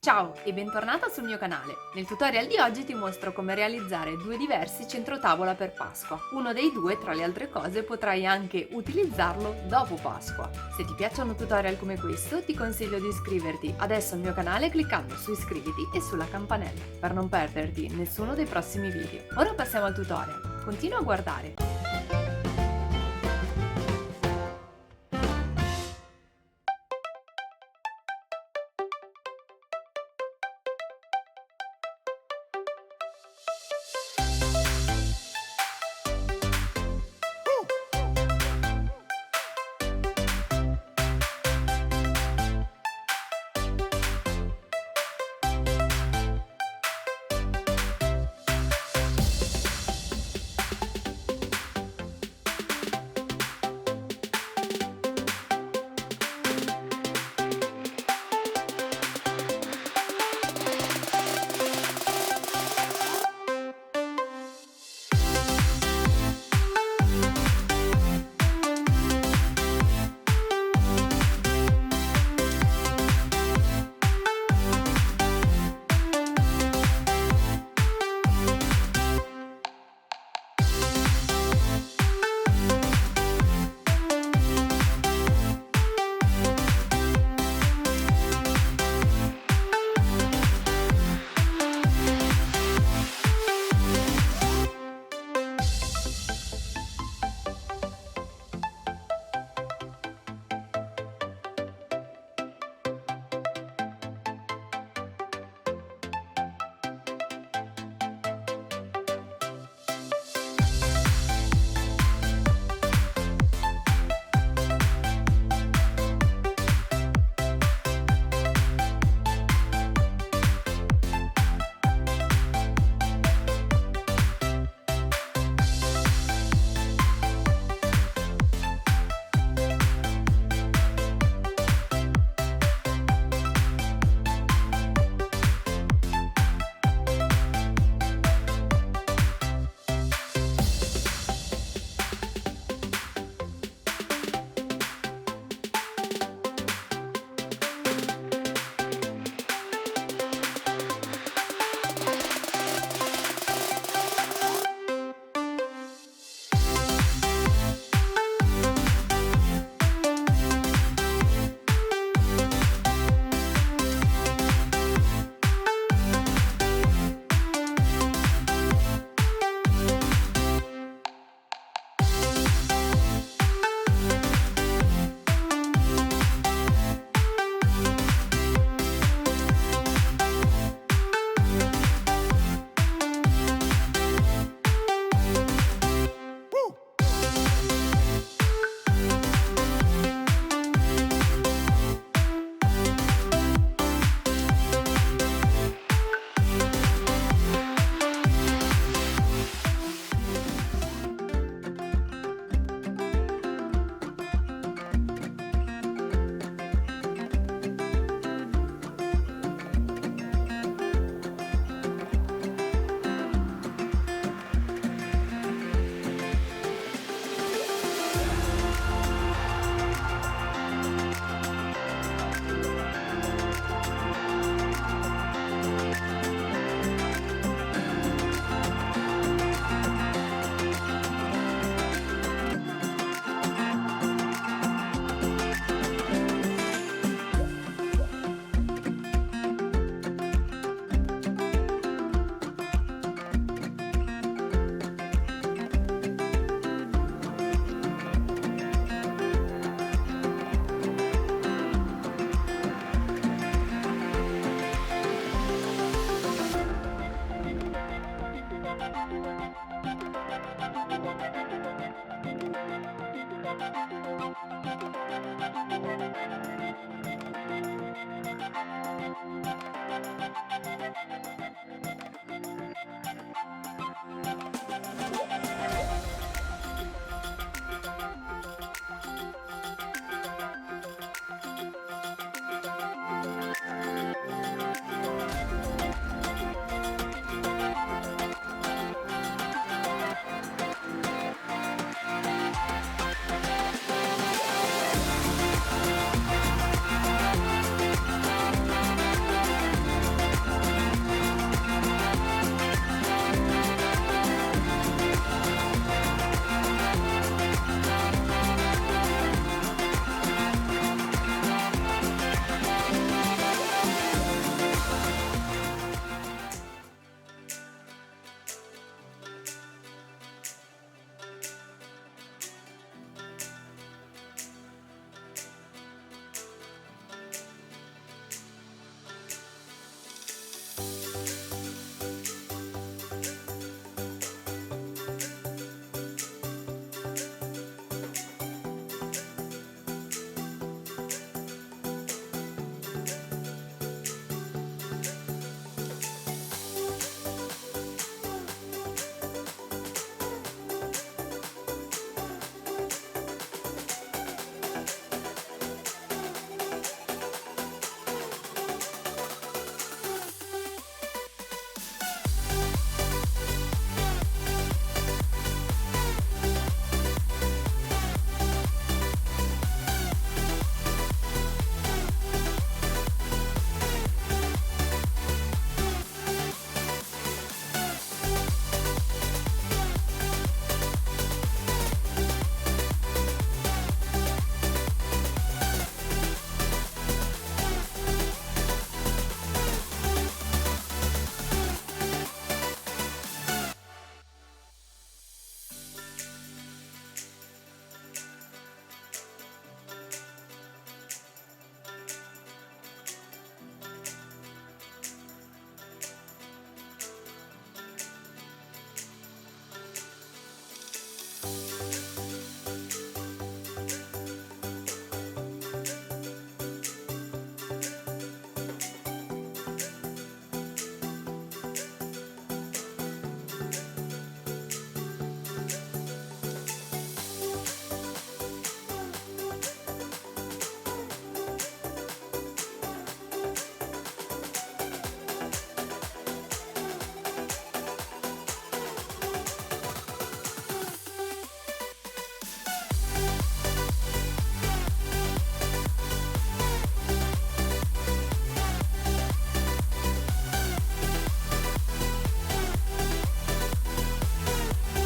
Ciao e bentornata sul mio canale. Nel tutorial di oggi ti mostro come realizzare due diversi centrotavola per Pasqua. Uno dei due, tra le altre cose, potrai anche utilizzarlo dopo Pasqua. Se ti piacciono tutorial come questo, ti consiglio di iscriverti adesso al mio canale cliccando su iscriviti e sulla campanella per non perderti nessuno dei prossimi video. Ora passiamo al tutorial. Continua a guardare.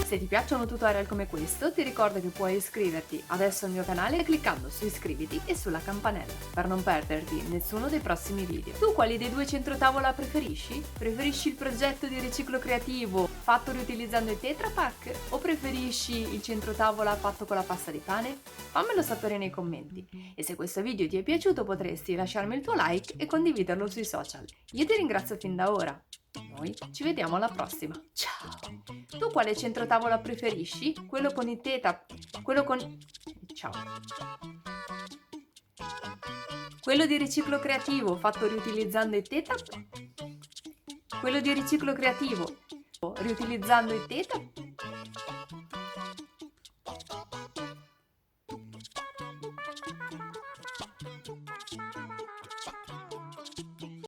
Se ti piacciono tutorial come questo, ti ricordo che puoi iscriverti adesso al mio canale cliccando su iscriviti e sulla campanella per non perderti nessuno dei prossimi video. Tu quali dei due centrotavola preferisci? Preferisci il progetto di riciclo creativo fatto riutilizzando i Tetra Pak o preferisci il centrotavola fatto con la pasta di pane? Fammelo sapere nei commenti e se questo video ti è piaciuto potresti lasciarmi il tuo like e condividerlo sui social. Io ti ringrazio fin da ora. Noi ci vediamo alla prossima. Ciao! Tu quale centrotavola preferisci? Quello con i teta? Quello con... Ciao! Quello di riciclo creativo fatto riutilizzando i teta? Quello di riciclo creativo riutilizzando i teta?